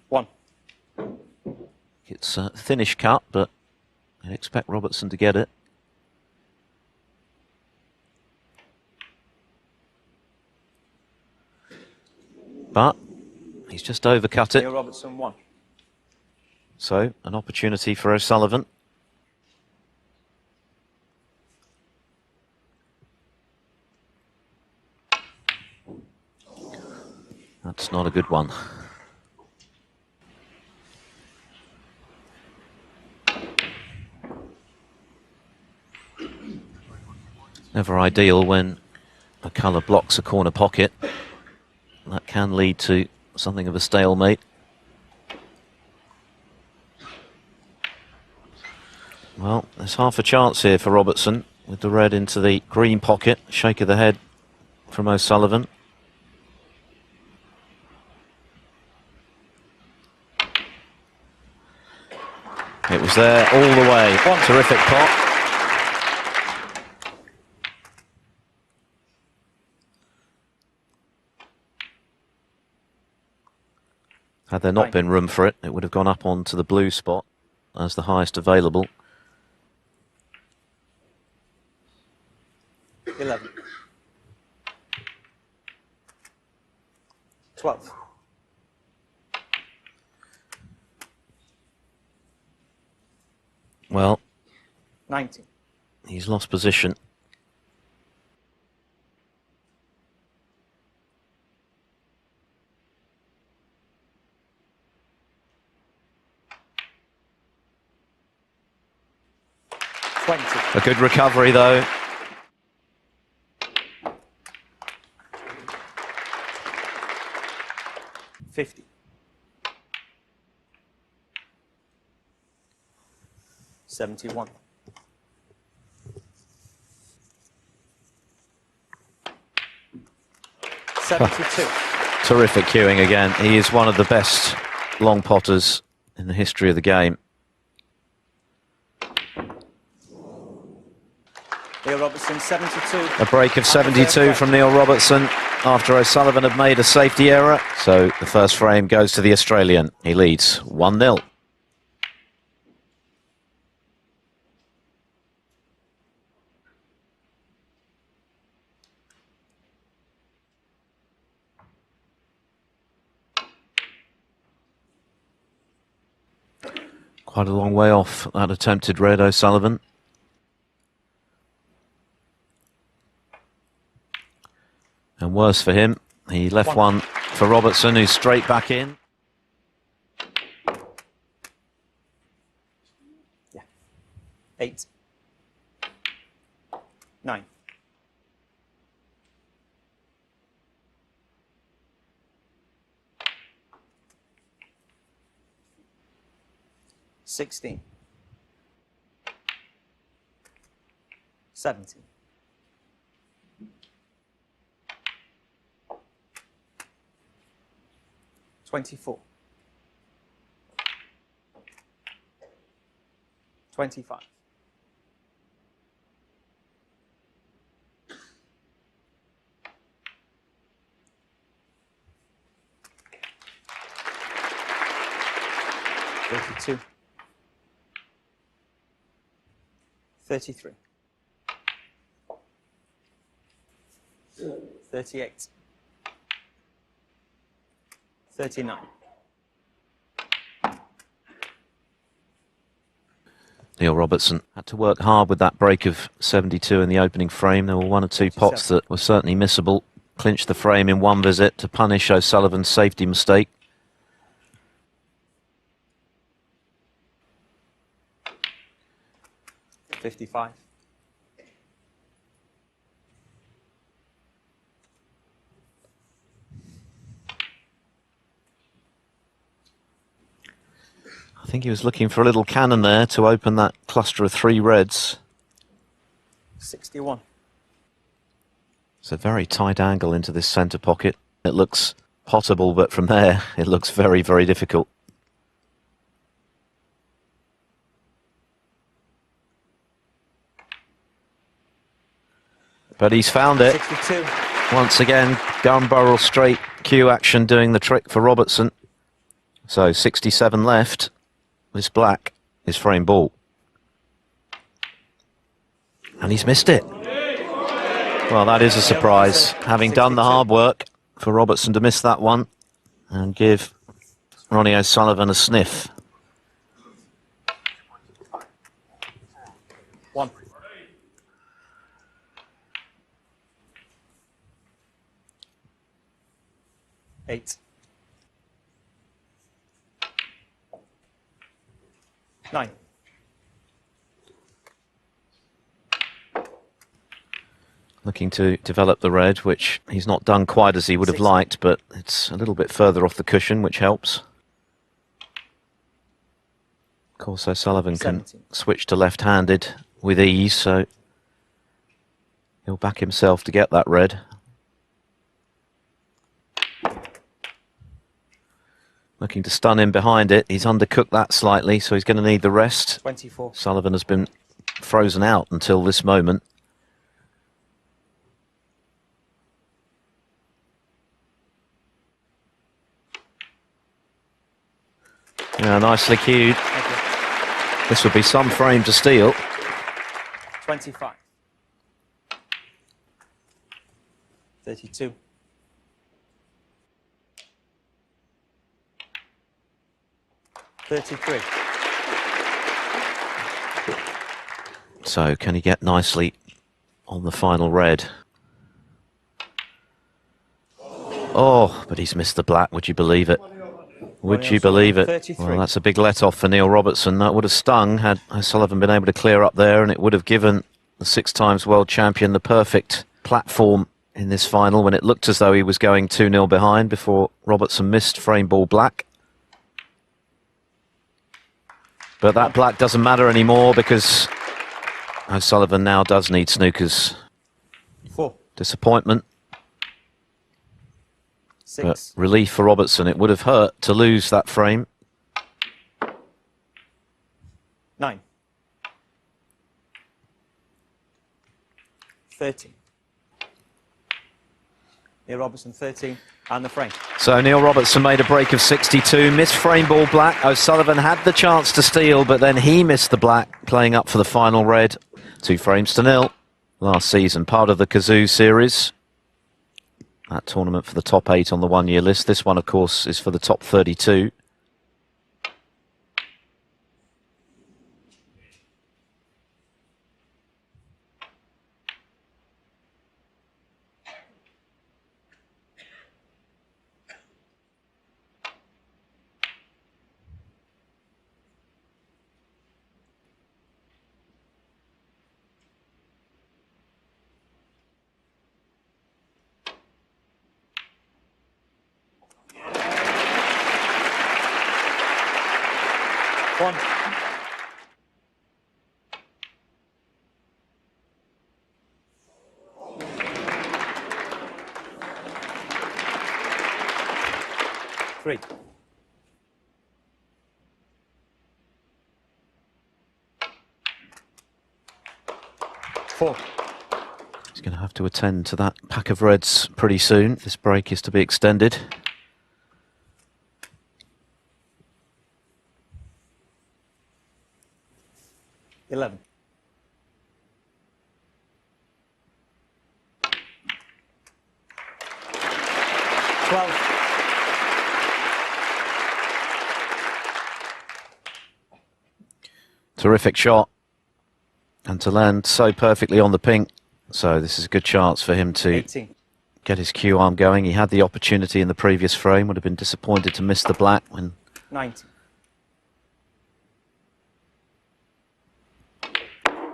1. It's a thinnish cut, but I expect Robertson to get it. But he's just overcut it. Niel Robertson 1. So, an opportunity for O'Sullivan. That's not a good one. Never ideal when a colour blocks a corner pocket. That can lead to something of a stalemate. Well, there's half a chance here for Robertson with the red into the green pocket. Shake of the head from O'Sullivan. It was there all the way. One terrific pot. Had there not been room for it, it would have gone up onto the blue spot as the highest available. 11. 12. Well, 19. He's lost position. A good recovery, though. $50. 71. 72. Terrific cueing again. He is one of the best long potters in the history of the game. Niel Robertson, 72. A break of 72 from Niel Robertson after O'Sullivan had made a safety error. So the first frame goes to the Australian. He leads 1-0. Quite a long way off that attempted red, O'Sullivan. And worse for him, he left one for Robertson, who's straight back in. Yeah. 8. 9. 16. 17. 24. 25. 32. 33. 38. 39. Niel Robertson had to work hard with that break of 72 in the opening frame. There were one or two pots that were certainly missable. Clinched the frame in one visit to punish O'Sullivan's safety mistake. $55. I think he was looking for a little cannon there to open that cluster of 3 reds. 61. It's a very tight angle into this centre pocket. It looks potable, but from there it looks very, very difficult. But he's found it. 62. Once again, gun barrel straight cue action doing the trick for Robertson. So 67 left. This black is frame ball. And he's missed it. Well, that is a surprise. Having done the hard work for Robertson to miss that one and give Ronnie O'Sullivan a sniff. 1. 8. 9. Looking to develop the red, which he's not done quite as he would have liked, but it's a little bit further off the cushion, which helps. Of course, O'Sullivan can switch to left-handed with ease, so he'll back himself to get that red. Looking to stun him behind it. He's undercooked that slightly, so he's going to need the rest. 24. Sullivan has been frozen out until this moment. Yeah, nicely cued. This would be some frame to steal. 25. 32. 33. So can he get nicely on the final red? Oh, but he's missed the black, would you believe it? Would you believe it? 33. Well, that's a big let-off for Niel Robertson. That would have stung had O'Sullivan been able to clear up there, and it would have given the 6-times world champion the perfect platform in this final when it looked as though he was going 2-0 behind before Robertson missed frame ball black. But that black doesn't matter anymore because O'Sullivan now does need snookers. 4. Disappointment. 6. But relief for Robertson. It would have hurt to lose that frame. 9. 13. Niel Robertson 13 and the frame. So Niel Robertson made a break of 62, missed frame ball black. O'Sullivan had the chance to steal, but then he missed the black, playing up for the final red. 2 frames to 0. Last season, part of the Kazoo series. That tournament for the top 8 on the one-year list. This one, of course, is for the top 32. One. Three. 4. He's going to have to attend to that pack of reds pretty soon. This break is to be extended. 11. 12. Terrific shot. And to land so perfectly on the pink. So this is a good chance for him to 18. get his cue arm going. He had the opportunity in the previous frame. Would have been disappointed to miss the black when 19.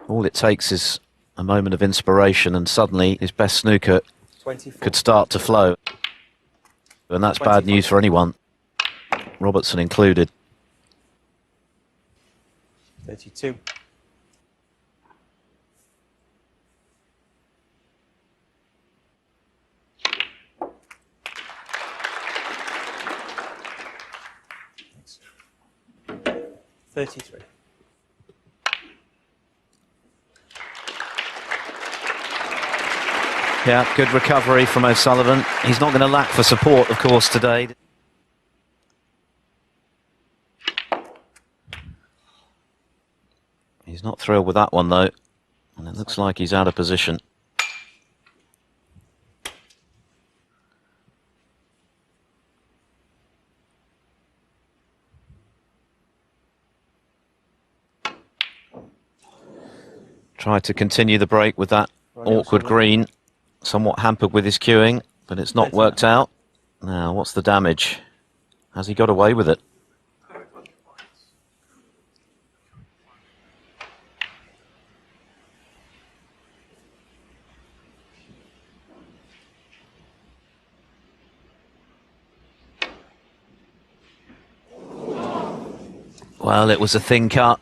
all it takes is a moment of inspiration and suddenly his best snooker 24. could start to flow. And that's bad news for anyone, Robertson included. 32. 33. Yeah, good recovery from O'Sullivan. He's not going to lack for support, of course, today. He's not thrilled with that one, though. And it looks like he's out of position. Tried to continue the break with that awkward green. Somewhat hampered with his cueing, but it's not worked out. Now, what's the damage? Has he got away with it? Well, it was a thin cut,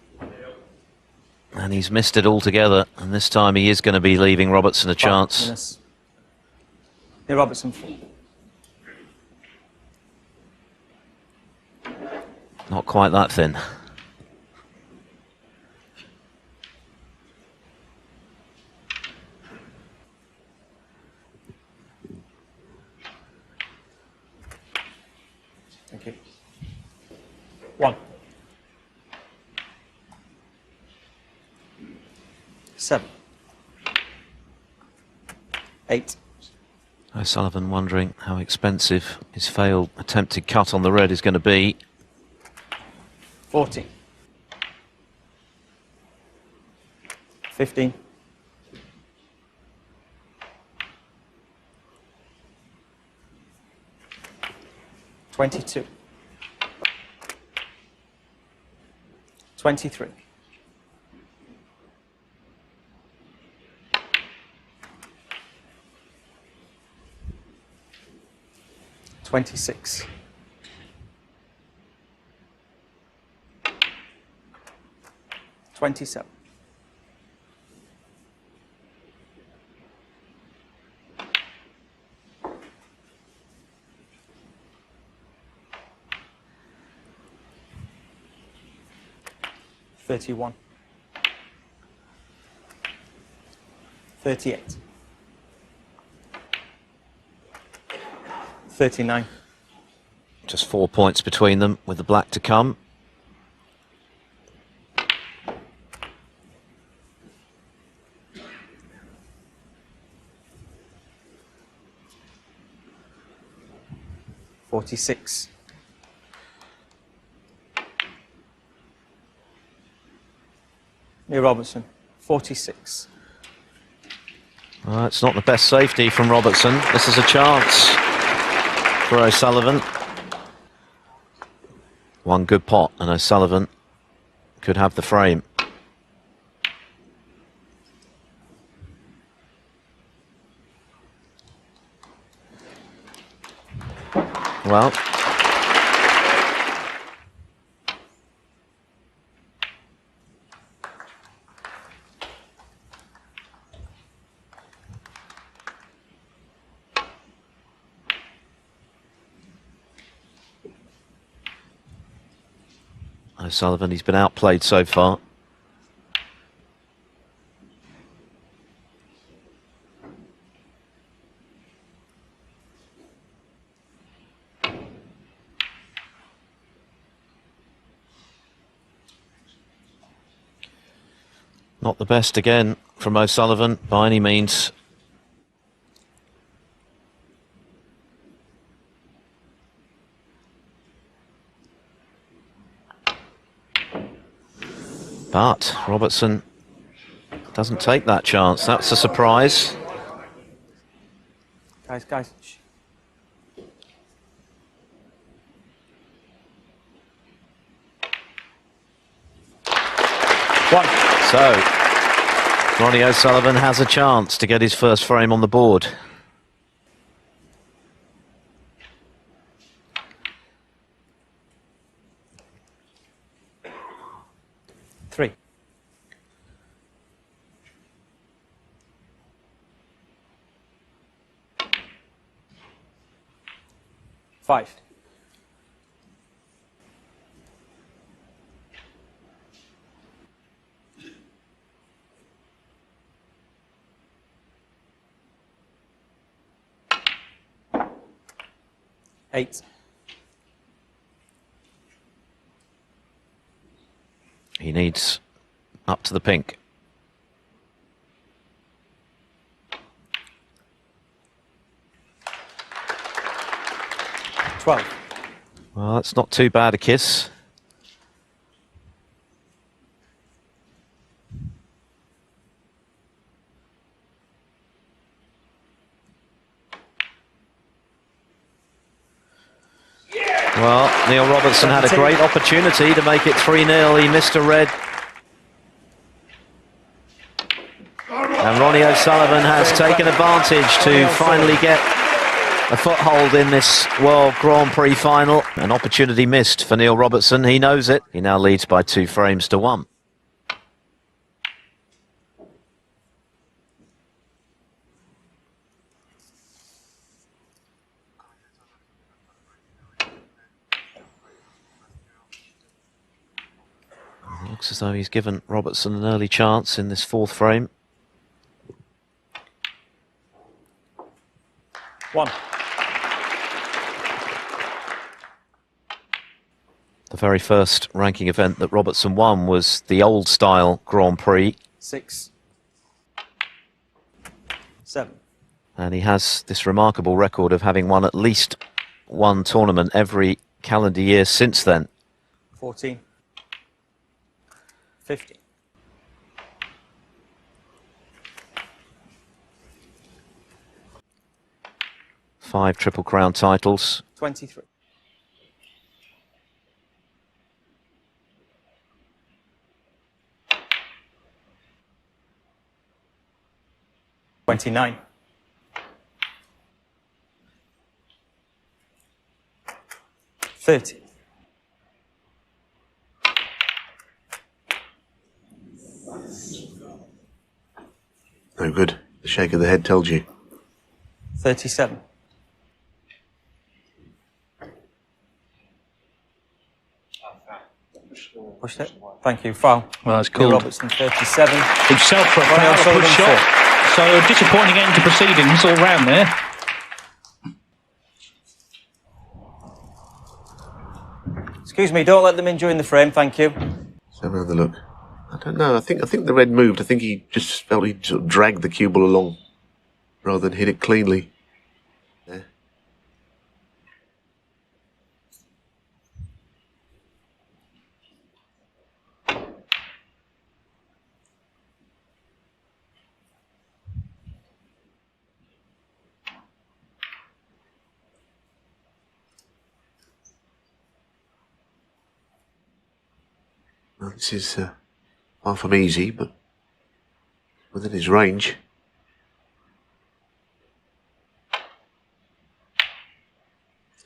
and he's missed it altogether. And this time he is going to be leaving Robertson a chance. Hey, Robertson. Not quite that thin. Thank you. 1. 7. 8. O'Sullivan wondering how expensive his failed attempted cut on the red is going to be. 14. 15. 22. 23. 26. 27. 31. 38. 39. Just 4 points between them with the black to come. $46. Neil Robertson, 46. Well, it's not the best safety from Robertson. This is a chance for O'Sullivan. One good pot and O'Sullivan could have the frame. Well, O'Sullivan, he's been outplayed so far. Not the best again from O'Sullivan by any means. But Robertson doesn't take that chance. That's a surprise. Guys. Shh. One. So, Ronnie O'Sullivan has a chance to get his first frame on the board. Three. 5. 8. He needs up to the pink. Twelve. Well, that's not too bad a kiss. Well, Niel Robertson had a great opportunity to make it 3-0. He missed a red. And Ronnie O'Sullivan has taken advantage to finally get a foothold in this World Grand Prix final. An opportunity missed for Niel Robertson. He knows it. He now leads by 2 frames to 1. Looks as though he's given Robertson an early chance in this 4th frame. 1. The very first ranking event that Robertson won was the old-style Grand Prix. 6. 7. And he has this remarkable record of having won at least one tournament every calendar year since then. 14. 15. 5 Triple Crown titles. 23. 29. 30. 'No good. The shake of the head told you. 37. 'Pushed it. Thank you. Foul. Well, that's Niel cool. Robertson, 37. Himself for a Ronnie foul, a good O'Sullivan, shot. 4. So a disappointing end to proceedings all round there. Excuse me, don't let them in during the frame, thank you. Let's have another look. I don't know. I think the red moved. I think he just felt he sort of dragged the cue ball along rather than hit it cleanly. There. Well, this is far from easy, but within his range.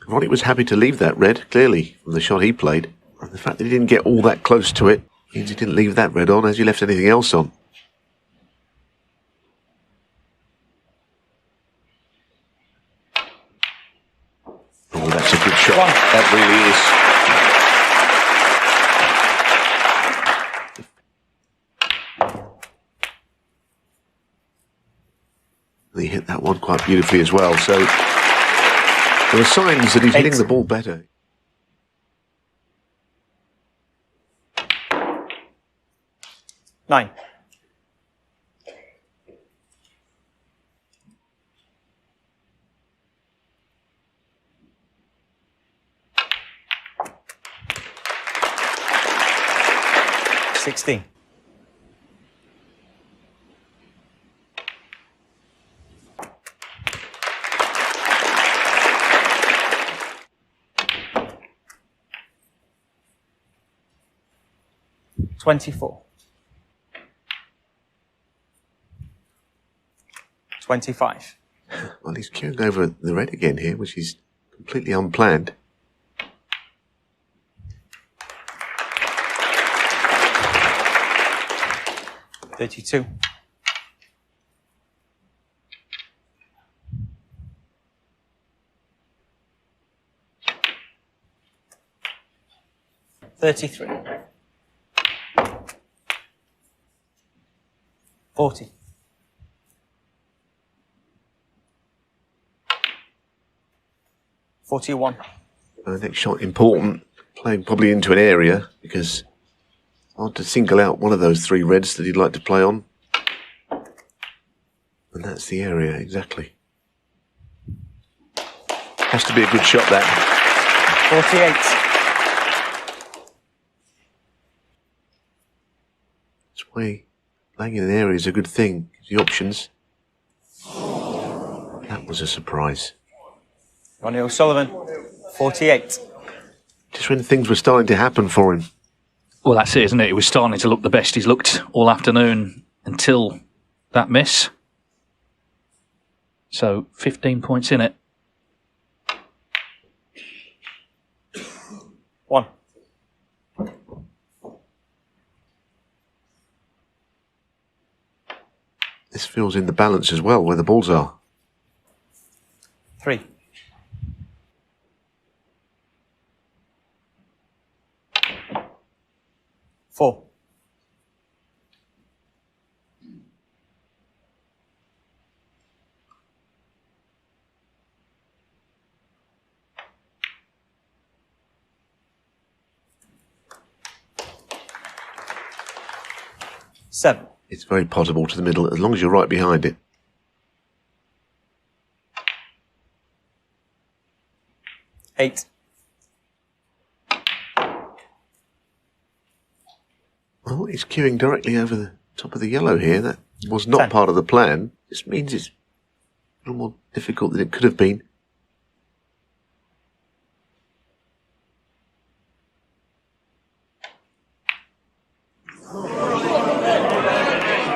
Ronnie was happy to leave that red, clearly, from the shot he played. And the fact that he didn't get all that close to it means he didn't leave that red on as he left anything else on. Oh, that's a good shot. That really is. He hit that one quite beautifully as well, so there are signs that he's hitting the ball better. Nine. Sixteen. 24. 25. Well, he's queuing over the red again here, which is completely unplanned. 32. 33. 40. 41. Next shot important, playing probably into an area because Hard to single out one of those 3 reds that he'd like to play on. And that's the area, exactly. Has to be a good shot, that. 48. That's why playing in an area is a good thing. The options. That was a surprise. Ronnie O'Sullivan, 48. Just when things were starting to happen for him. Well, that's it, isn't it? It was starting to look the best he's looked all afternoon until that miss. So 15 points in it. 1. This feels in the balance as well, where the balls are. 3. 4. 7. It's very possible to the middle, as long as you're right behind it. 8. Well, he's queuing directly over the top of the yellow here. That was not 10. part of the plan. This means it's a little more difficult than it could have been.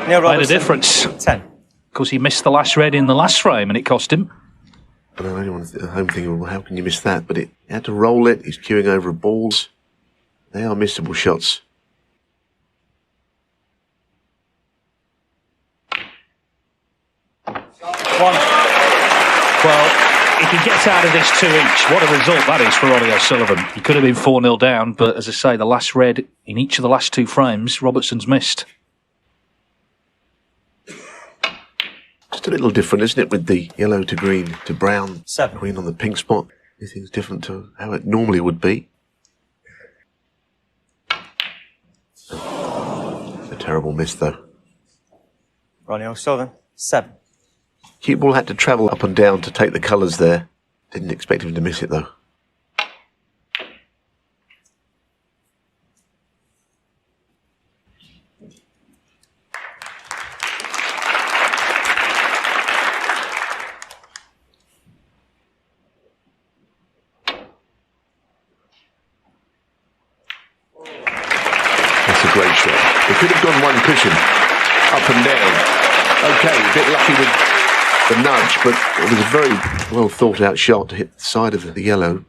Niel Made a Robertson, difference. 10. Because he missed the last red in the last frame and it cost him. I know anyone at home thinking, well, how can you miss that? But he had to roll it. He's queuing over balls. They are missable shots. Well, if he gets out of this 2 each, what a result that is for Ronnie O'Sullivan. He could have been 4-0 down, but as I say, the last red in each of the last 2 frames, Robertson's missed. Just a little different, isn't it, with the yellow to green to brown, 7. green on the pink spot. Everything's different to how it normally would be. A terrible miss, though. Ronnie O'Sullivan, 7. Cue ball had to travel up and down to take the colours there. Didn't expect him to miss it, though. That's a great shot. It could have gone one cushion, up and down. Okay, a bit lucky with the nudge, but it was a very well thought out shot to hit the side of the yellow.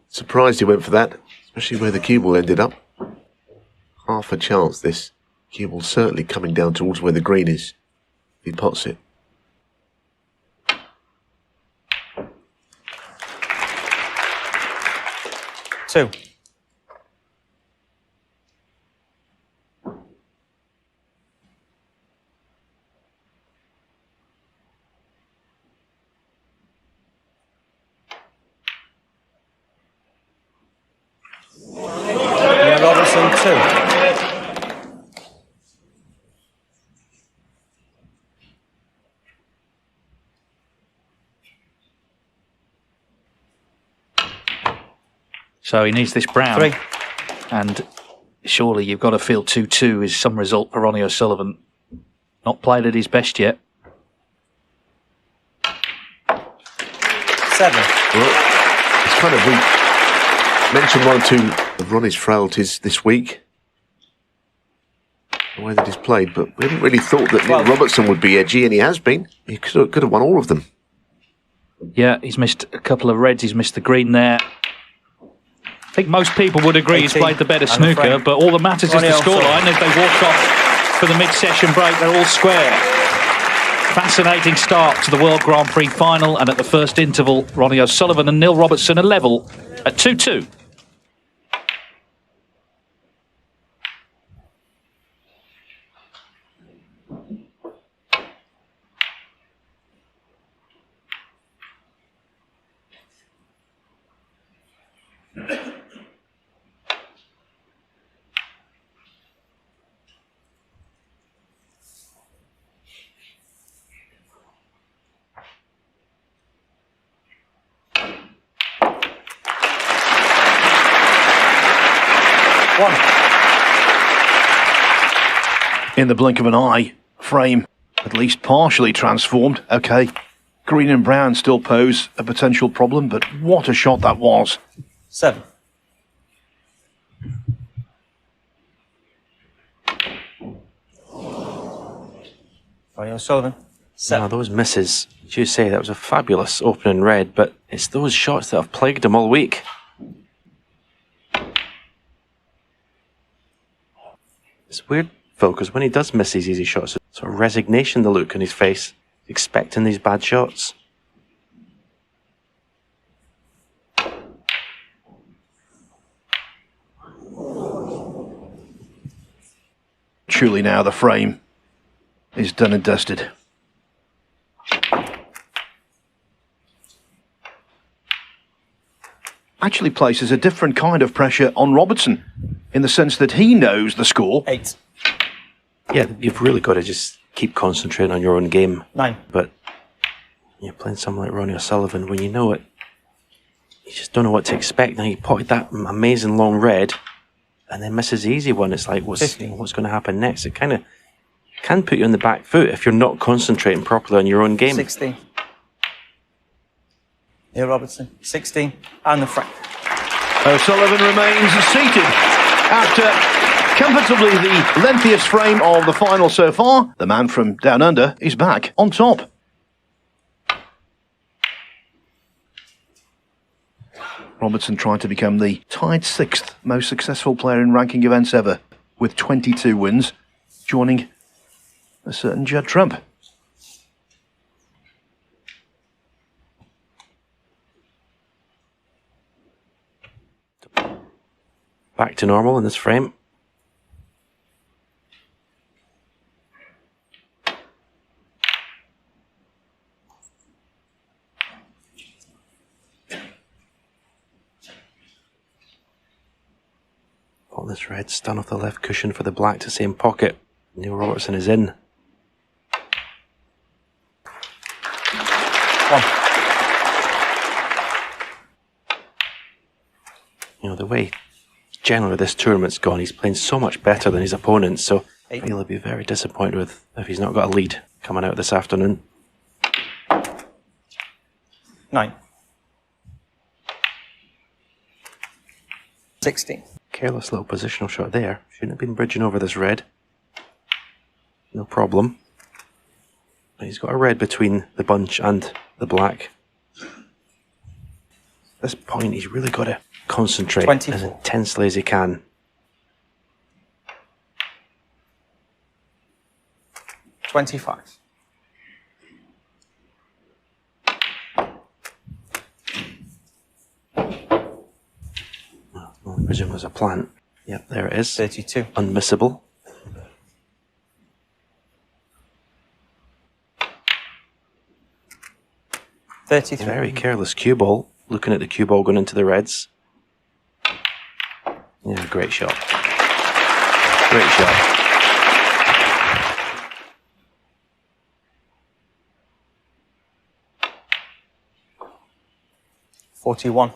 Surprised he went for that, especially where the cue ball ended up. Half a chance, this. Cue ball certainly coming down towards where the green is. He pots it. Two. Niel Robertson, 2. So he needs this brown. 3. And surely you've got to feel 2-2 is some result for Ronnie O'Sullivan. Not played at his best yet. 7. Well, it's kind of weak. Mentioned one or two of Ronnie's frailties this week. The way that he's played, but we hadn't really thought that Niel Robertson would be edgy, and he has been. He could have won all of them. Yeah, he's missed a couple of reds. He's missed the green there. I think most people would agree he's 18 played the better and the snooker, frame. but all that matters is the Ronnie O'Sullivan. scoreline. As they walk off for the mid-session break, they're all square. Fascinating start to the World Grand Prix final, and at the first interval, Ronnie O'Sullivan and Niel Robertson are level at 2-2. In the blink of an eye, frame at least partially transformed. Okay, green and brown still pose a potential problem, but what a shot that was. 7. Ronnie O'Sullivan. 7. Now, those misses, as you say, that was a fabulous opening red, but it's those shots that have plagued him all week. It's weird, Phil, because when he does miss these easy shots, it's sort of resignation, the look on his face, expecting these bad shots. Truly now the frame is done and dusted. Actually places a different kind of pressure on Robertson, in the sense that he knows the score. 8. Yeah, you've really got to just keep concentrating on your own game. 9. But you're playing someone like Ronnie O'Sullivan, when you know it, you just don't know what to expect. Now, he potted that amazing long red, and then misses the easy one. It's like, what's 15. going to happen next? It kind of can put you on the back foot if you're not concentrating properly on your own game. 16. Niel Robertson. 16. And the frame. O'Sullivan remains seated after comfortably the lengthiest frame of the final so far. The man from down under is back on top. Robertson trying to become the tied 6th most successful player in ranking events ever, with 22 wins, joining a certain Judd Trump. Back to normal in this frame. All this red stun off the left cushion for the black to same pocket. Niel Robertson is in. 1. You know, the way generally this tournament's gone, he's playing so much better than his opponents, so I feel he'll be very disappointed with if he's not got a lead coming out this afternoon. 9. 16. Careless little positional shot there. Shouldn't have been bridging over this red. No problem. But he's got a red between the bunch and the black. At this point, he's really got to concentrate 24. as intensely as he can. 25. I presume there's a plant. Yep, there it is. 32. Unmissable. Very careless cue ball. Looking at the cue ball going into the reds. Yeah, great shot. Great shot. 41.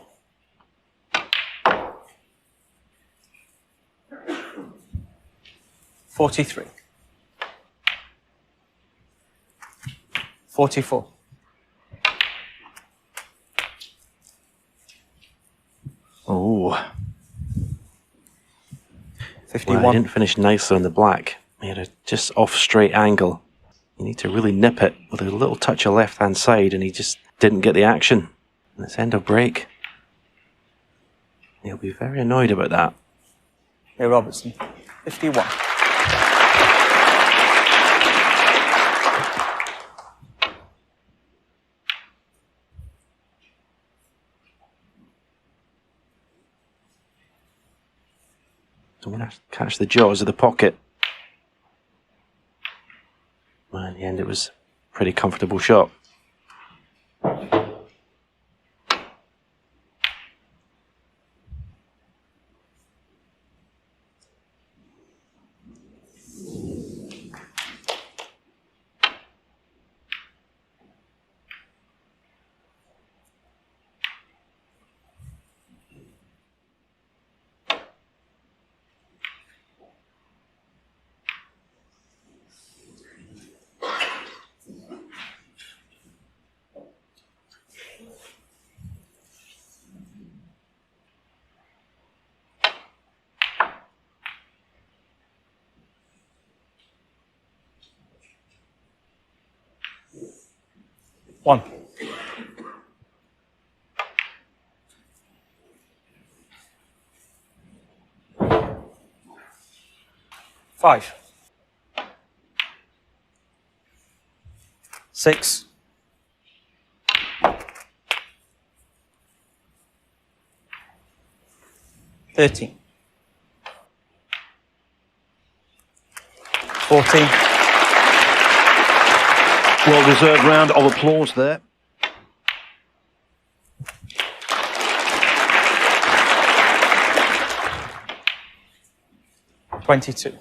43. 44. Oh, 51. Well, he didn't finish nicely on the black. He had a just off straight angle. You need to really nip it with a little touch of left hand side, and he just didn't get the action. And it's end of break. He'll be very annoyed about that. Neil Robertson, 51. Don't want to catch the jaws of the pocket. Well, in the end, it was a pretty comfortable shot. One. Five. 6. 13. 14. Well-deserved round of applause there. $22.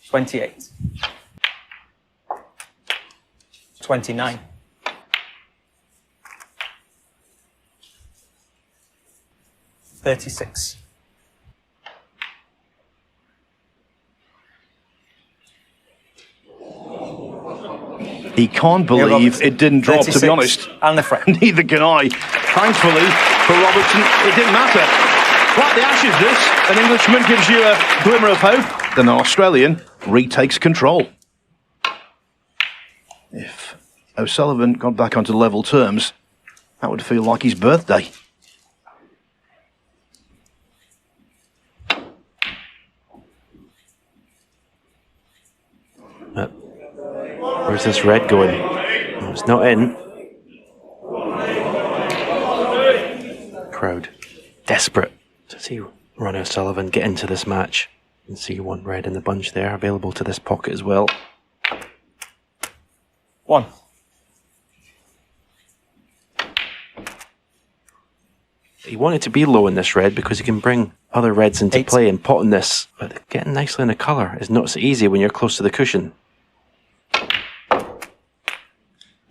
28. 29. 36. He can't believe it didn't drop, to be honest. And the frame. Neither can I. Thankfully, for Robertson, it didn't matter. Like the Ashes, this. An Englishman gives you a glimmer of hope. Then an Australian retakes control. If O'Sullivan got back onto level terms, that would feel like his birthday. Where's this red going? Oh, it's not in. Crowd desperate to see Ronnie O'Sullivan get into this match. You can see one red in the bunch there, available to this pocket as well. 1. He wanted to be low in this red because he can bring other reds into 8. play and pot in this. But getting nicely in the colour is not so easy when you're close to the cushion.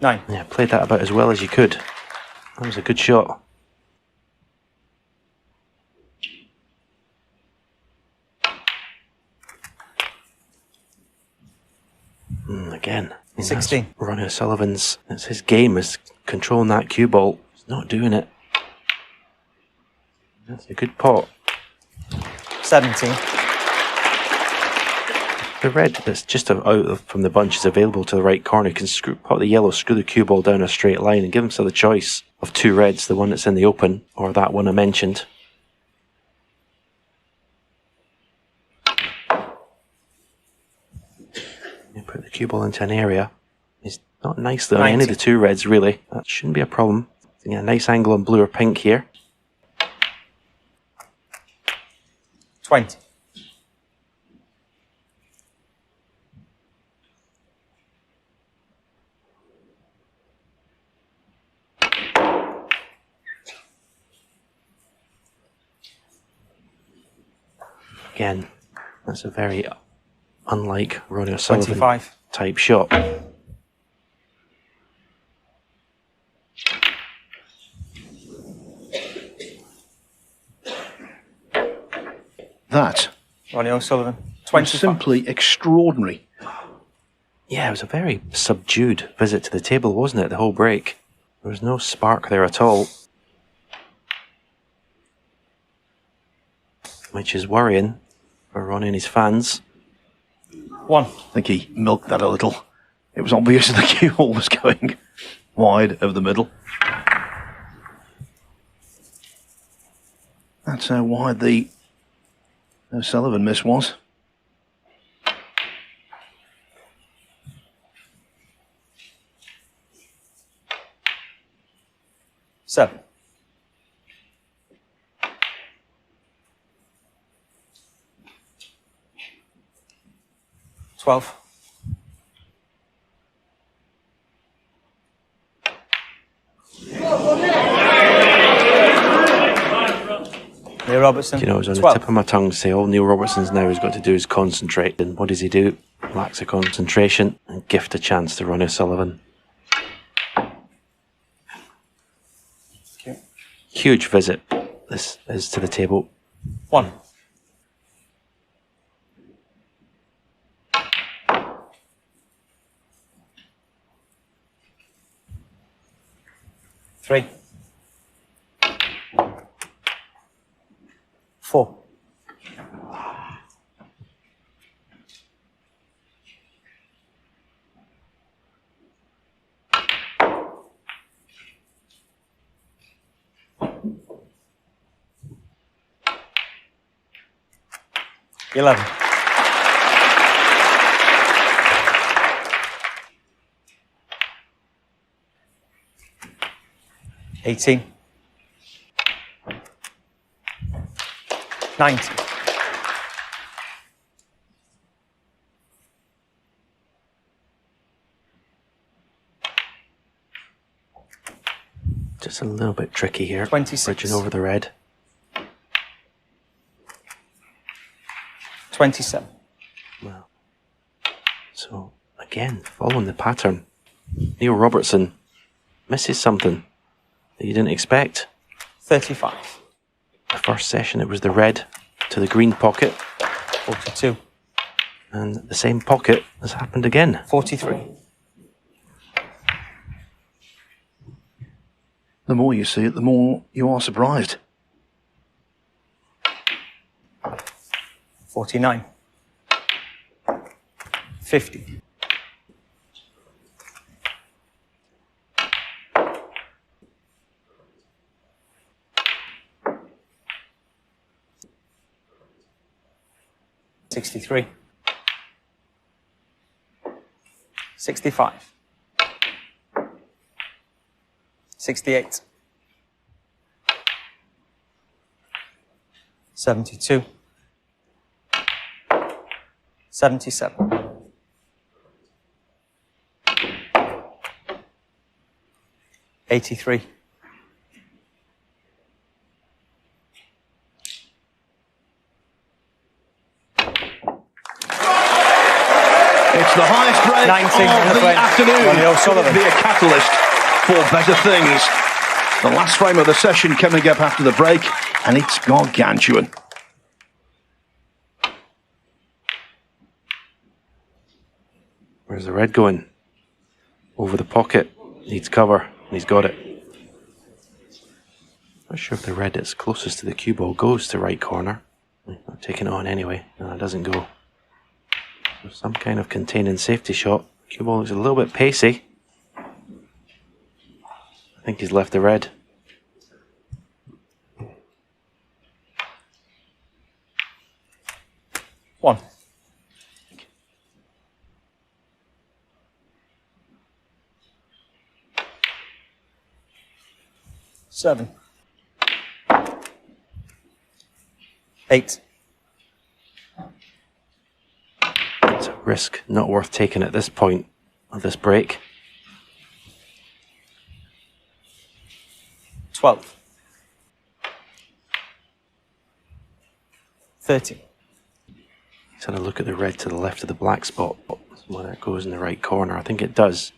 9. Yeah, played that about as well as you could. That was a good shot. Again. 16. Ronnie O'Sullivan's, that's his game, is controlling that cue ball. He's not doing it. That's a good pot. 17. The red that's just out from the bunch is available to the right corner. You can pot the yellow, screw the cue ball down a straight line and give himself the choice of 2 reds, the one that's in the open or that one I mentioned. You put the cue ball into an area. It's not nicely on any of the 2 reds really. That shouldn't be a problem. Yeah, nice angle on blue or pink here. 20. 'Again, that's a very unlike Ronnie O'Sullivan 25. type shot. That Ronnie O'Sullivan, was 25. simply extraordinary. Yeah, it was a very subdued visit to the table, wasn't it, the whole break? There was no spark there at all. Which is worrying for Ronnie and his fans. 1. I think he milked that a little. It was obvious the cue ball was going wide of the middle. That's how wide the O'Sullivan miss was. Seven. 12. Neil Robertson. You know, it was on 12. the tip of my tongue to say all Neil Robertson's now has got to do is concentrate. And what does he do? Lacks a concentration and gift a chance to Ronnie O'Sullivan. Okay. Huge visit this is to the table. 1. Three. 4. $11. 18. 19. Just a little bit tricky here. 26. Bridging over the red. 27. Well, so again, following the pattern, Neil Robertson misses something that you didn't expect. 35. The first session, it was the red to the green pocket, 42. and the same pocket has happened again. 43. The more you see it, the more you are surprised. 49. 50. 63. 65. 68. 72. 77. 83. 'It's the highest break 19 of the afternoon. Ronnie O'Sullivan. Could be a catalyst for better things. The last frame of the session coming up after the break, and it's gargantuan. Where's the red going? Over the pocket. Needs cover. And he's got it. Not sure if the red that's closest to the cue ball goes to right corner. Not taking it on anyway. No, it doesn't go. So some kind of containing safety shot. Cue ball looks a little bit pacey. I think he's left the red. One. Seven. 8. It's a risk not worth taking at this point of this break. 12. 13. He's had a look at the red to the left of the black spot. Whether it goes in the right corner. I think it does.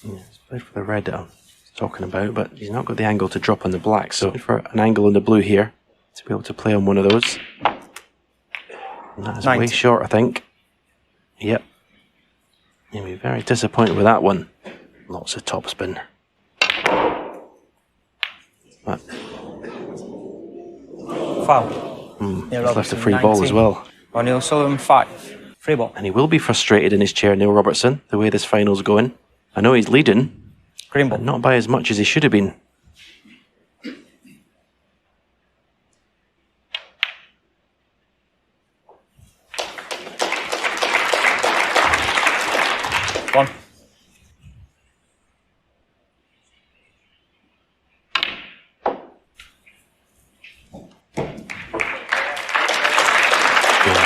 Yeah, it's played for the red that I'm talking about, but he's not got the angle to drop on the black. So for an angle in the blue here to be able to play on one of those. And that is 90. way short, I think. Yep. You'll be very disappointed with that one. Lots of topspin. But Foul. he's left a free ball as well. Ronnie O'Sullivan 5. Free ball. And he will be frustrated in his chair, Neil Robertson, the way this final's going. I know he's leading. Green ball. But not by as much as he should have been. One.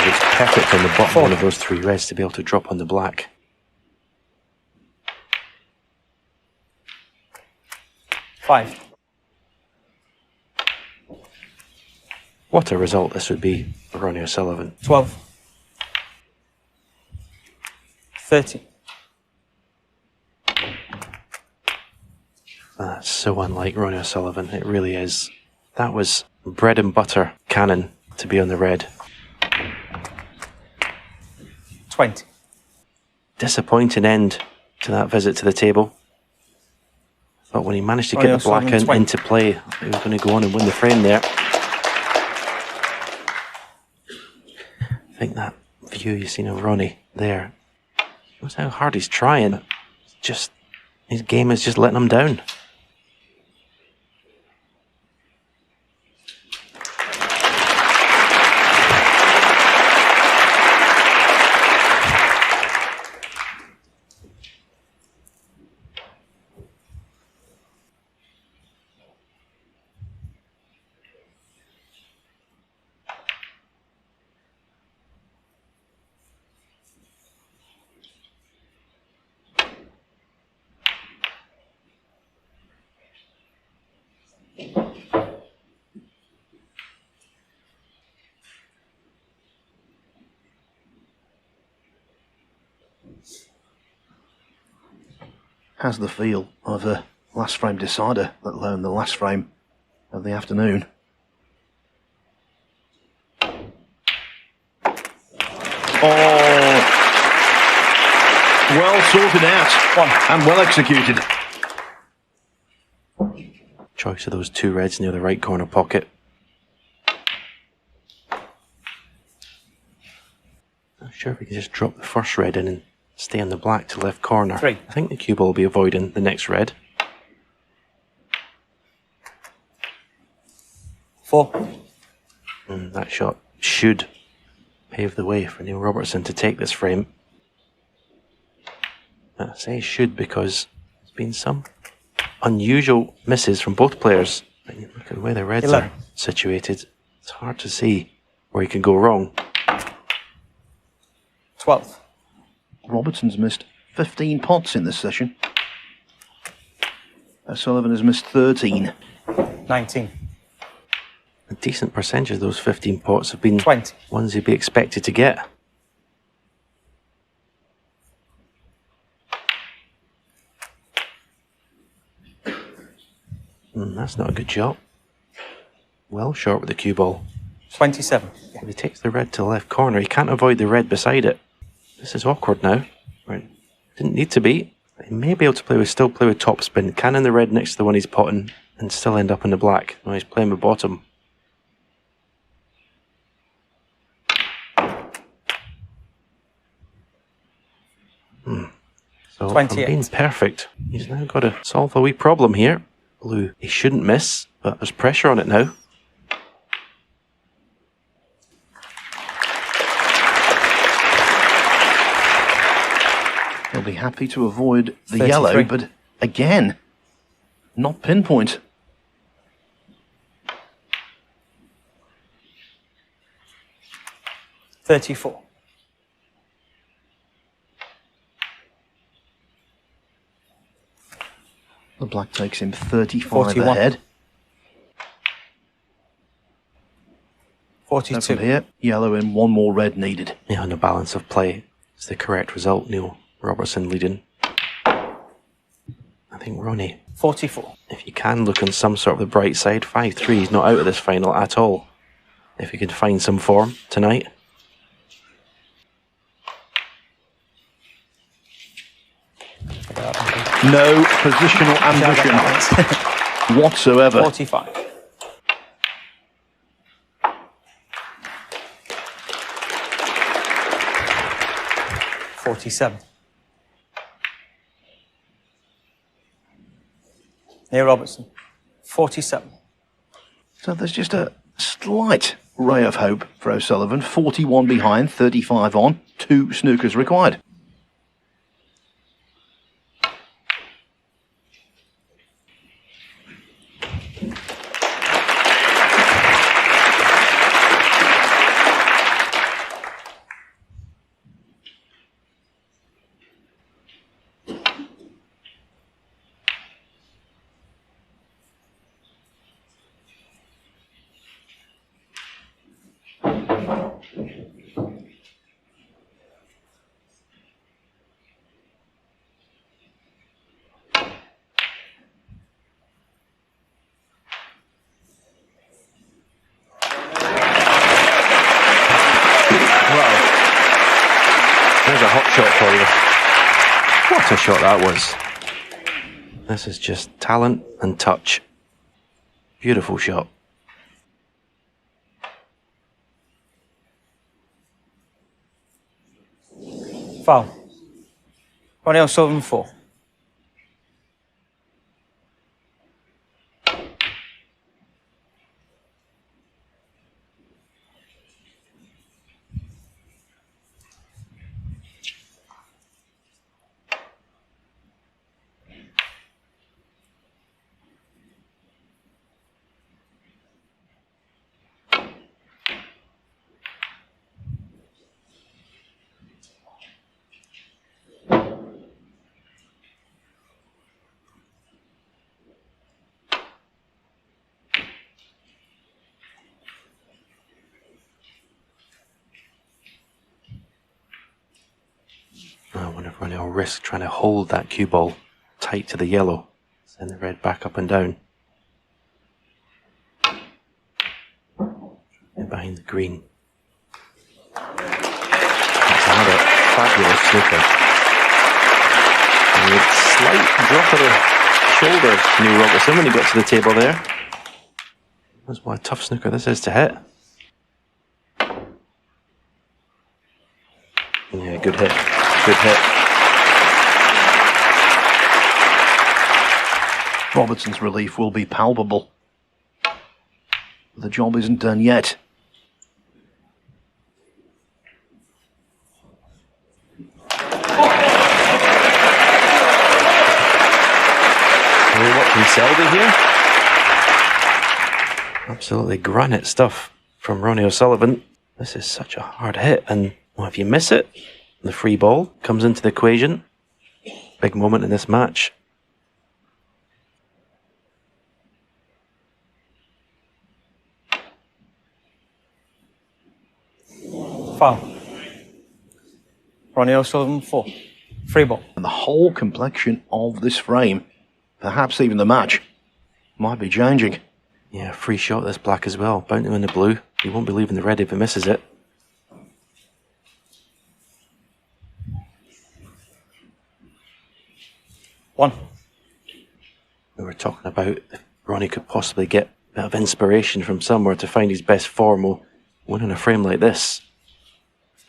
It's perfect on the bottom one of those 3 reds to be able to drop on the black. Five. What a result this would be for Ronnie O'Sullivan. 12. 30. That's so unlike Ronnie O'Sullivan. It really is. That was bread and butter cannon to be on the red. 20. Disappointing end to that visit to the table. Thought when he managed to Oh, get yeah, the black Sullivan 20. into play, he was going to go on and win the frame there. I think that view you've seen of Ronnie there shows how hard he's trying. Just his game is just letting him down. Has the feel of a last frame decider, let alone the last frame of the afternoon. Oh, well sorted out and well executed. Choice of those 2 reds near the right corner pocket. Not sure if we can just drop the first red in and stay on the black to left corner. 3. I think the cue ball will be avoiding the next red. 4. That shot should pave the way for Niel Robertson to take this frame. I say should because there's been some unusual misses from both players. When you look at the way the reds 11. are situated, it's hard to see where you can go wrong. 12. Robertson's missed 15 pots in this session. O'Sullivan has missed 13. 19. A decent percentage of those 15 pots have been 20. ones you'd be expected to get. That's not a good shot. Well short with the cue ball. 27. If he takes the red to the left corner, he can't avoid the red beside it. This is awkward now. Right. Didn't need to be. He may be able to still play with top spin. Cannon the red next to the one he's potting and still end up in the black. No, he's playing with bottom. So from 28. being perfect, he's now got to solve a wee problem here. Blue, he shouldn't miss, but there's pressure on it now. He'll be happy to avoid the 33. yellow, but again, not pinpoint. $34. The black takes him 35 41. ahead. 42. So from here, yellow and one more red needed. Yeah, on the balance of play, it's the correct result. Niel Robertson leading. I think Ronnie, 44. if you can look on some sort of the bright side, 5-3, he's not out of this final at all. If he can find some form tonight. No positional ambition whatsoever. 45. $47. Neil Robertson, 47. So there's just a slight ray of hope for O'Sullivan. 41 behind, 35 on, 2 snookers required. There's a hot shot for you. What a shot that was. This is just talent and touch. Beautiful shot. Foul. Ronnie O'Sullivan, 4. I wonder if Ronnie will risk trying to hold that cue ball tight to the yellow. Send the red back up and down. And behind the green. That's another fabulous snooker. And a slight drop of the shoulder, Neil Robertson, when he got to the table there. That's what a tough snooker this is to hit. Yeah, good hit. Good hit. Robertson's relief will be palpable. But the job isn't done yet. Are we watching Selby here? Absolutely granite stuff from Ronnie O'Sullivan. This is such a hard hit, and well, if you miss it, the free ball comes into the equation. Big moment in this match. Foul. Ronnie O'Sullivan, 4. Free ball. And the whole complexion of this frame, perhaps even the match, might be changing. Yeah, free shot this black as well. Bounty in the blue. He won't be leaving the red if he misses it. One. We were talking about if Ronnie could possibly get a bit of inspiration from somewhere to find his best form. Well, winning a frame like this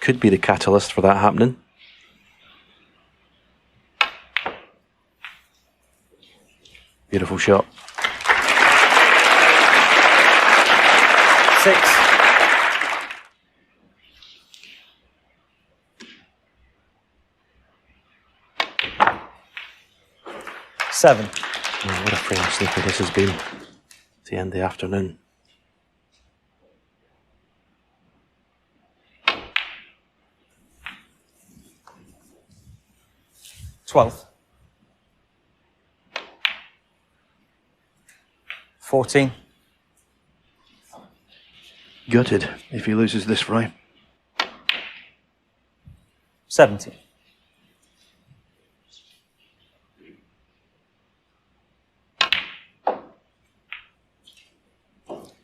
could be the catalyst for that happening. Beautiful shot. 6. Seven. Oh, what a frame snooker this has been at the end of the afternoon. Twelve. 14. Gutted if he loses this frame. 17.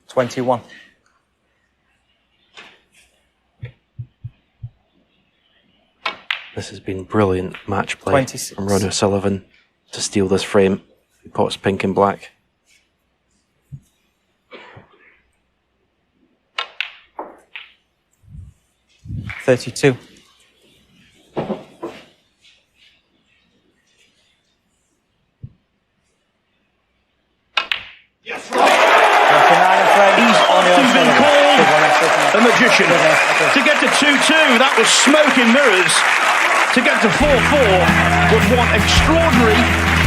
21. This has been brilliant match play 26. from Ronnie O'Sullivan to steal this frame. He pots pink and black. $32. He's often been called a magician. To get to 2-2, that was smoke and mirrors. To get to 4-4 was one extraordinary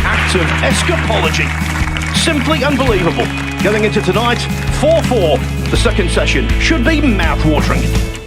act of escapology. Simply unbelievable. Going into tonight, 4-4. The second session should be mouth-watering.